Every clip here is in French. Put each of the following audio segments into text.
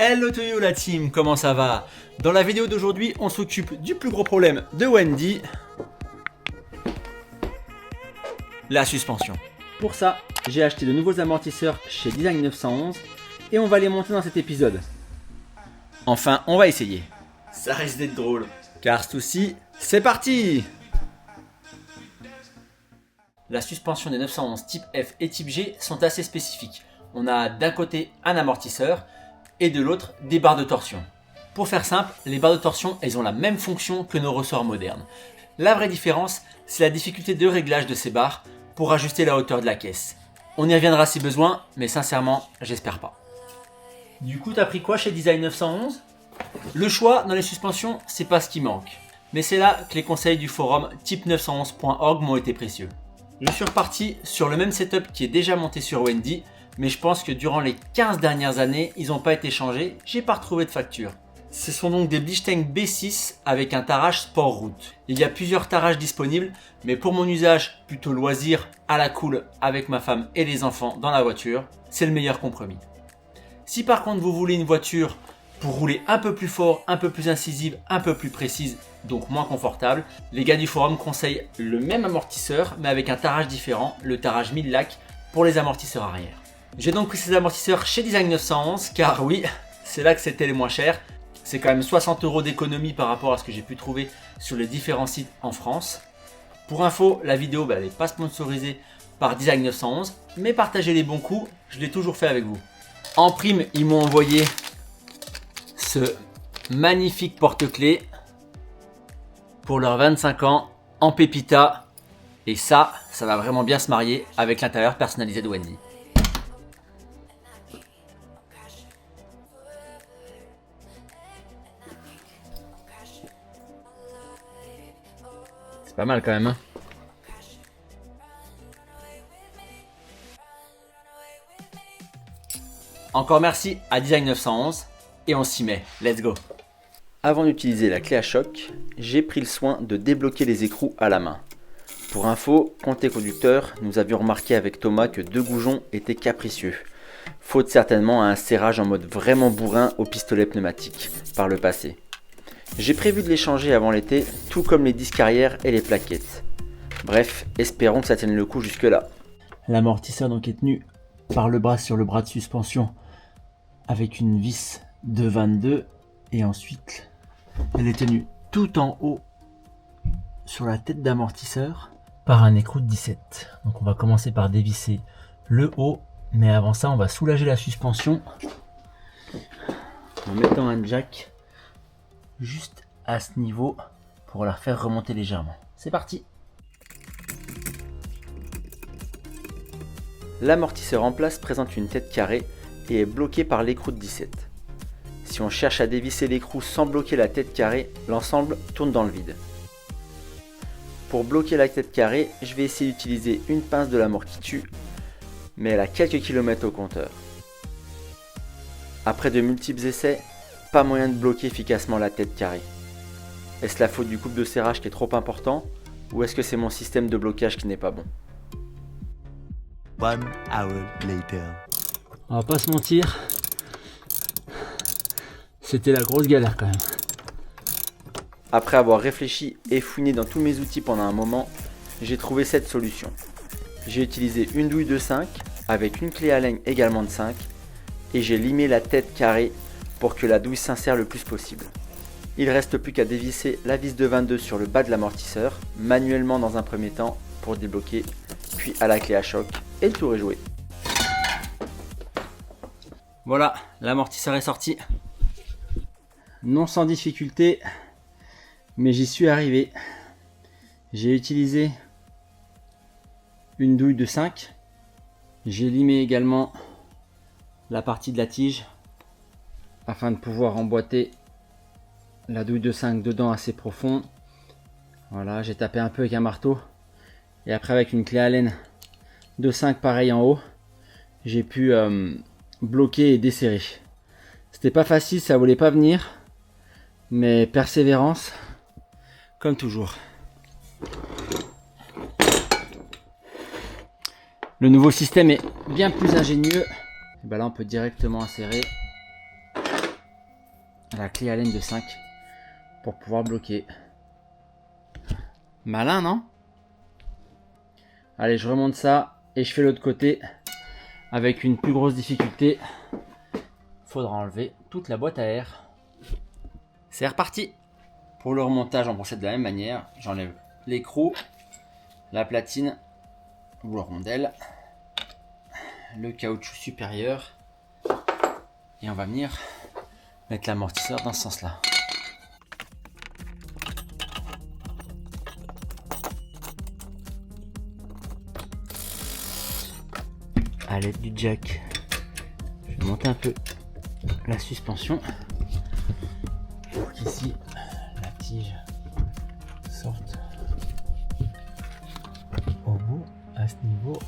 Hello to you la team, comment ça va? Dans la vidéo d'aujourd'hui, on s'occupe du plus gros problème de Wendy, la suspension. Pour ça, j'ai acheté de nouveaux amortisseurs chez Design 911 et on va les monter dans cet épisode. Enfin, on va essayer. Ça risque d'être drôle. Car souci, c'est parti! La suspension des 911 type F et type G sont assez spécifiques. On a d'un côté un amortisseur et de l'autre des barres de torsion. Pour faire simple, les barres de torsion, elles ont la même fonction que nos ressorts modernes. La vraie différence, c'est la difficulté de réglage de ces barres pour ajuster la hauteur de la caisse. On y reviendra si besoin, mais sincèrement, j'espère pas. Du coup, t'as pris quoi chez Design 911 ? Le choix dans les suspensions, c'est pas ce qui manque. Mais c'est là que les conseils du forum type911.org m'ont été précieux. Je suis reparti sur le même setup qui est déjà monté sur Wendy, mais je pense que durant les 15 dernières années, ils n'ont pas été changés, j'ai pas retrouvé de facture. Ce sont donc des Blichteng B6 avec un tarage Sport Route. Il y a plusieurs tarages disponibles, mais pour mon usage plutôt loisir, à la cool, avec ma femme et les enfants dans la voiture, c'est le meilleur compromis. Si par contre vous voulez une voiture pour rouler un peu plus fort, un peu plus incisive, un peu plus précise, donc moins confortable, les gars du forum conseillent le même amortisseur, mais avec un tarage différent, le tarage 1000 lac pour les amortisseurs arrière. J'ai donc pris ces amortisseurs chez Design 911, car oui, c'est là que c'était les moins chers. C'est quand même 60 € d'économie par rapport à ce que j'ai pu trouver sur les différents sites en France. Pour info, la vidéo elle n'est pas sponsorisée par Design 911, mais partagez les bons coups, je l'ai toujours fait avec vous. En prime, ils m'ont envoyé ce magnifique porte-clés pour leurs 25 ans en pépita. Et ça va vraiment bien se marier avec l'intérieur personnalisé de Wendy. C'est pas mal quand même, hein. Encore merci à Design 911 et on s'y met, let's go. Avant d'utiliser la clé à choc, j'ai pris le soin de débloquer les écrous à la main. Pour info, côté conducteur, nous avions remarqué avec Thomas que 2 goujons étaient capricieux. Faute certainement à un serrage en mode vraiment bourrin au pistolet pneumatique par le passé. J'ai prévu de les changer avant l'été, tout comme les disques arrière et les plaquettes. Bref, espérons que ça tienne le coup jusque là. L'amortisseur donc est tenu par le bras sur le bras de suspension avec une vis de 22 et ensuite elle est tenue tout en haut sur la tête d'amortisseur par un écrou de 17. Donc on va commencer par dévisser le haut, mais avant ça on va soulager la suspension en mettant un jack juste à ce niveau pour la faire remonter légèrement. C'est parti! L'amortisseur en place présente une tête carrée et est bloqué par l'écrou de 17. Si on cherche à dévisser l'écrou sans bloquer la tête carrée, l'ensemble tourne dans le vide. Pour bloquer la tête carrée, je vais essayer d'utiliser une pince de la mort qui tue, mais elle a quelques kilomètres au compteur. Après de multiples essais, pas moyen de bloquer efficacement la tête carrée. Est-ce la faute du couple de serrage qui est trop important, ou est-ce que c'est mon système de blocage qui n'est pas bon? 1 hour later. On va pas se mentir, c'était la grosse galère quand même. Après avoir réfléchi et fouiné dans tous mes outils pendant un moment, j'ai trouvé cette solution. J'ai utilisé une douille de 5 avec une clé Allen également de 5 et j'ai limé la tête carrée pour que la douille s'insère le plus possible. Il reste plus qu'à dévisser la vis de 22 sur le bas de l'amortisseur, manuellement dans un premier temps pour débloquer, puis à la clé à choc et le tour est joué. Voilà, l'amortisseur est sorti. Non sans difficulté, mais j'y suis arrivé. J'ai utilisé une douille de 5. J'ai limé également la partie de la tige afin de pouvoir emboîter la douille de 5 dedans assez profond. Voilà, j'ai tapé un peu avec un marteau et après avec une clé Allen de 5 pareil en haut, j'ai pu bloquer et desserrer. C'était pas facile, ça voulait pas venir, mais persévérance comme toujours. Le nouveau système est bien plus ingénieux. Et ben là on peut directement insérer la clé Allen de 5 pour pouvoir bloquer. Malin, non? Allez, je remonte ça et je fais l'autre côté avec une plus grosse difficulté. Faudra enlever toute la boîte à air. C'est reparti. Pour le remontage, on procède de la même manière. J'enlève l'écrou, la platine ou la rondelle, le caoutchouc supérieur et on va venir mettre l'amortisseur dans ce sens-là. À l'aide du jack, je vais monter un peu la suspension pour qu'ici la tige sorte au bout à ce niveau.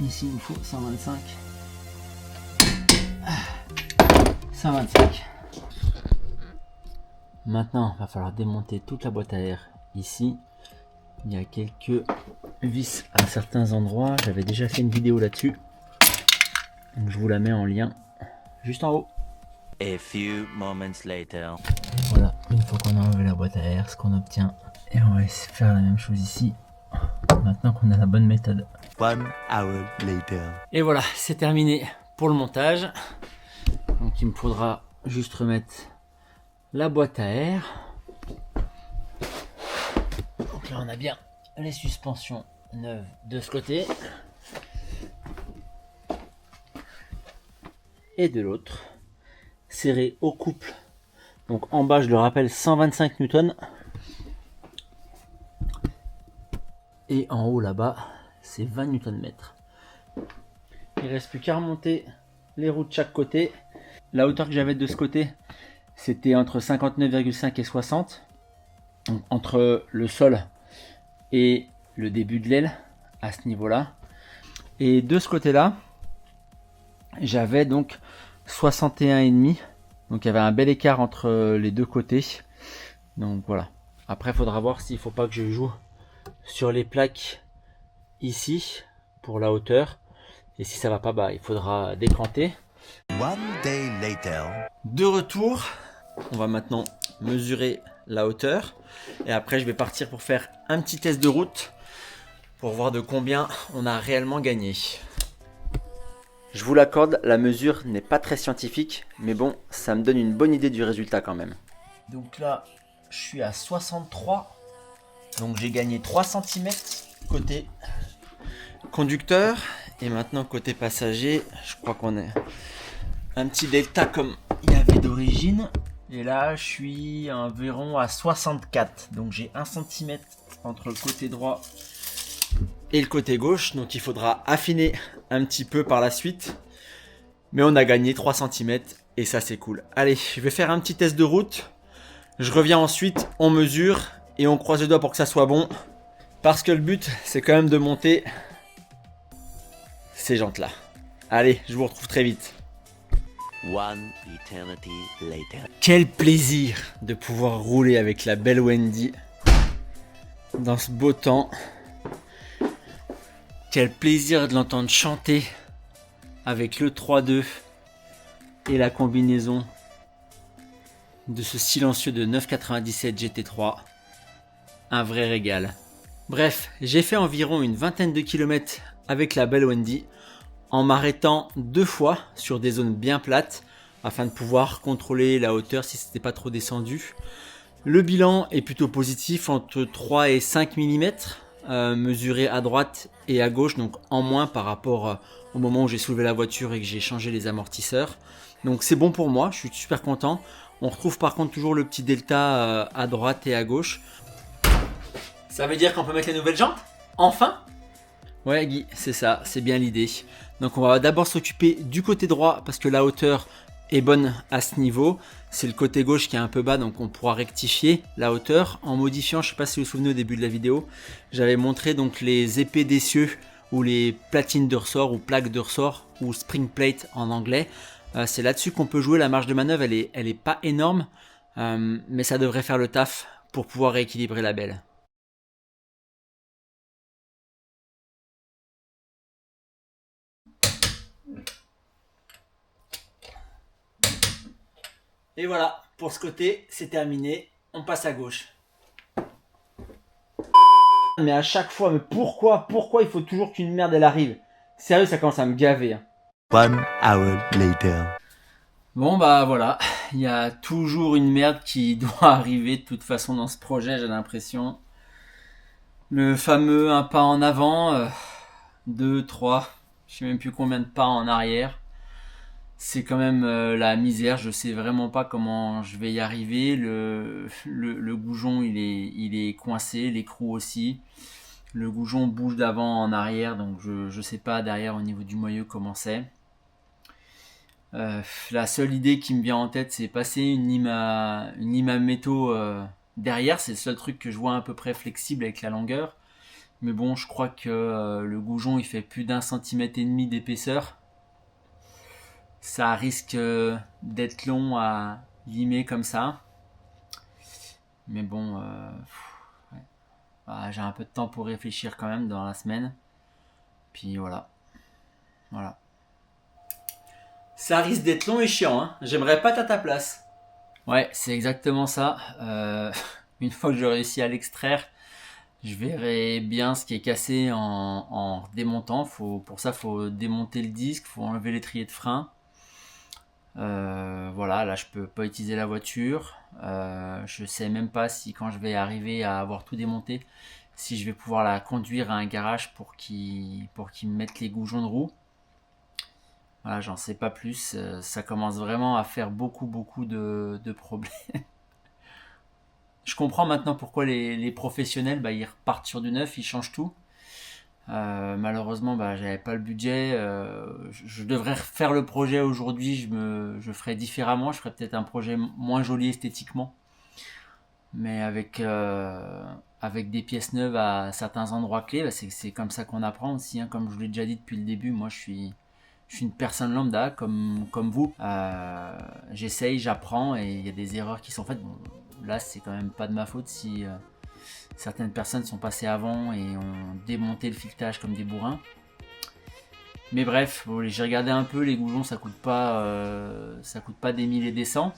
Ici il me faut 125. 125. Maintenant, il va falloir démonter toute la boîte à air. Ici, il y a quelques vis à certains endroits. J'avais déjà fait une vidéo là-dessus. Donc je vous la mets en lien juste en haut. A few moments later. Voilà, une fois qu'on a enlevé la boîte à air, ce qu'on obtient. Et on va faire la même chose ici. Maintenant qu'on a la bonne méthode. 1 hour later. Et voilà, c'est terminé pour le montage. Donc il me faudra juste remettre la boîte à air. Donc là on a bien les suspensions neuves de ce côté. Et de l'autre. Serré au couple. Donc en bas je le rappelle 125 Newton. Et en haut là-bas c'est 20 Nm. Il ne reste plus qu'à remonter les roues de chaque côté. La hauteur que j'avais de ce côté, c'était entre 59,5 et 60. Donc entre le sol et le début de l'aile, à ce niveau-là. Et de ce côté-là, j'avais donc 61,5. Donc il y avait un bel écart entre les deux côtés. Donc voilà. Après, il faudra voir s'il ne faut pas que je joue sur les plaques ici pour la hauteur. Et si ça va pas, bah, il faudra décanter. 1 day later. De retour, on va maintenant mesurer la hauteur et après je vais partir pour faire un petit test de route pour voir de combien on a réellement gagné. Je vous l'accorde, la mesure n'est pas très scientifique, mais bon, ça me donne une bonne idée du résultat quand même. Donc là, je suis à 63, donc j'ai gagné 3 cm côté conducteur et maintenant côté passager, je crois qu'on est un petit delta comme il y avait d'origine. Et là, je suis environ à 64. Donc j'ai 1 cm entre le côté droit et le côté gauche. Donc il faudra affiner un petit peu par la suite. Mais on a gagné 3 cm et ça c'est cool. Allez, je vais faire un petit test de route. Je reviens ensuite, on mesure et on croise les doigts pour que ça soit bon. Parce que le but, c'est quand même de monter ces jantes là. Allez, je vous retrouve très vite. 1 eternity later. Quel plaisir de pouvoir rouler avec la belle Wendy dans ce beau temps. Quel plaisir de l'entendre chanter avec le 3.2 et la combinaison de ce silencieux de 997 GT3. Un vrai régal. Bref, j'ai fait environ une vingtaine de kilomètres avec la belle Wendy en m'arrêtant 2 fois sur des zones bien plates afin de pouvoir contrôler la hauteur si c'était pas trop descendu. Le bilan est plutôt positif, entre 3 et 5 mm mesuré à droite et à gauche, donc en moins par rapport au moment où j'ai soulevé la voiture et que j'ai changé les amortisseurs. Donc c'est bon pour moi, je suis super content. On retrouve par contre toujours le petit delta à droite et à gauche. Ça veut dire qu'on peut mettre les nouvelles jantes? Enfin? Ouais Guy, c'est ça, c'est bien l'idée. Donc on va d'abord s'occuper du côté droit parce que la hauteur est bonne à ce niveau. C'est le côté gauche qui est un peu bas, donc on pourra rectifier la hauteur en modifiant, je ne sais pas si vous vous souvenez au début de la vidéo, j'avais montré donc les épées d'essieu ou les platines de ressort ou plaques de ressort ou spring plate en anglais. C'est là-dessus qu'on peut jouer. La marge de manœuvre elle est pas énorme, mais ça devrait faire le taf pour pouvoir rééquilibrer la belle. Et voilà, pour ce côté, c'est terminé. On passe à gauche. Mais à chaque fois, mais pourquoi il faut toujours qu'une merde elle arrive? Sérieux, ça commence à me gaver. 1 hour later. Bon bah voilà, il y a toujours une merde qui doit arriver de toute façon dans ce projet, j'ai l'impression. Le fameux un pas en avant, 2, 3, je sais même plus combien de pas en arrière. C'est quand même la misère, je sais vraiment pas comment je vais y arriver. Le goujon il est coincé, l'écrou aussi. Le goujon bouge d'avant en arrière, donc je sais pas derrière au niveau du moyeu comment c'est. La seule idée qui me vient en tête, c'est passer une lime à métaux derrière. C'est le seul truc que je vois à peu près flexible avec la longueur. Mais bon, je crois que le goujon il fait plus d'1,5 cm d'épaisseur. Ça risque d'être long à limer comme ça. Mais bon, ouais. Bah, j'ai un peu de temps pour réfléchir quand même dans la semaine. Puis voilà. Voilà. Ça risque d'être long et chiant, hein. J'aimerais pas être à ta place. Ouais, c'est exactement ça. Une fois que je réussis à l'extraire, je verrai bien ce qui est cassé en démontant. Pour ça, faut démonter le disque, faut enlever l'étrier de frein. Voilà, là je peux pas utiliser la voiture. Je sais même pas si quand je vais arriver à avoir tout démonté, si je vais pouvoir la conduire à un garage pour qu'ils me mettent les goujons de roue. Voilà, j'en sais pas plus. Ça commence vraiment à faire beaucoup de problèmes. Je comprends maintenant pourquoi les professionnels, ils repartent sur du neuf, ils changent tout. Malheureusement, j'avais pas le budget. Je devrais refaire le projet aujourd'hui. Je ferais différemment. Je ferais peut-être un projet moins joli esthétiquement, mais avec des pièces neuves à certains endroits clés. C'est comme ça qu'on apprend aussi, hein. Comme je vous l'ai déjà dit depuis le début, moi je suis une personne lambda comme vous. J'essaye, j'apprends et il y a des erreurs qui sont faites. Bon, là, c'est quand même pas de ma faute si certaines personnes sont passées avant et ont démonté le filetage comme des bourrins. Mais bref, bon, j'ai regardé un peu, les goujons ça coûte pas des milliers et des cents.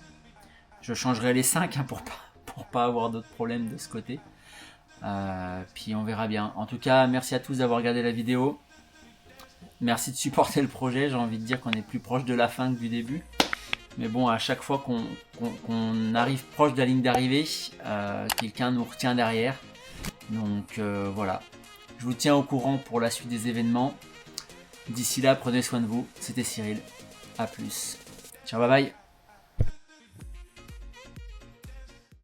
Je changerai les 5 hein, pour pas avoir d'autres problèmes de ce côté. Puis on verra bien. En tout cas, merci à tous d'avoir regardé la vidéo. Merci de supporter le projet. J'ai envie de dire qu'on est plus proche de la fin que du début. Mais bon, à chaque fois qu'on arrive proche de la ligne d'arrivée, quelqu'un nous retient derrière. Donc voilà. Je vous tiens au courant pour la suite des événements. D'ici là, prenez soin de vous. C'était Cyril. A plus. Ciao, bye bye.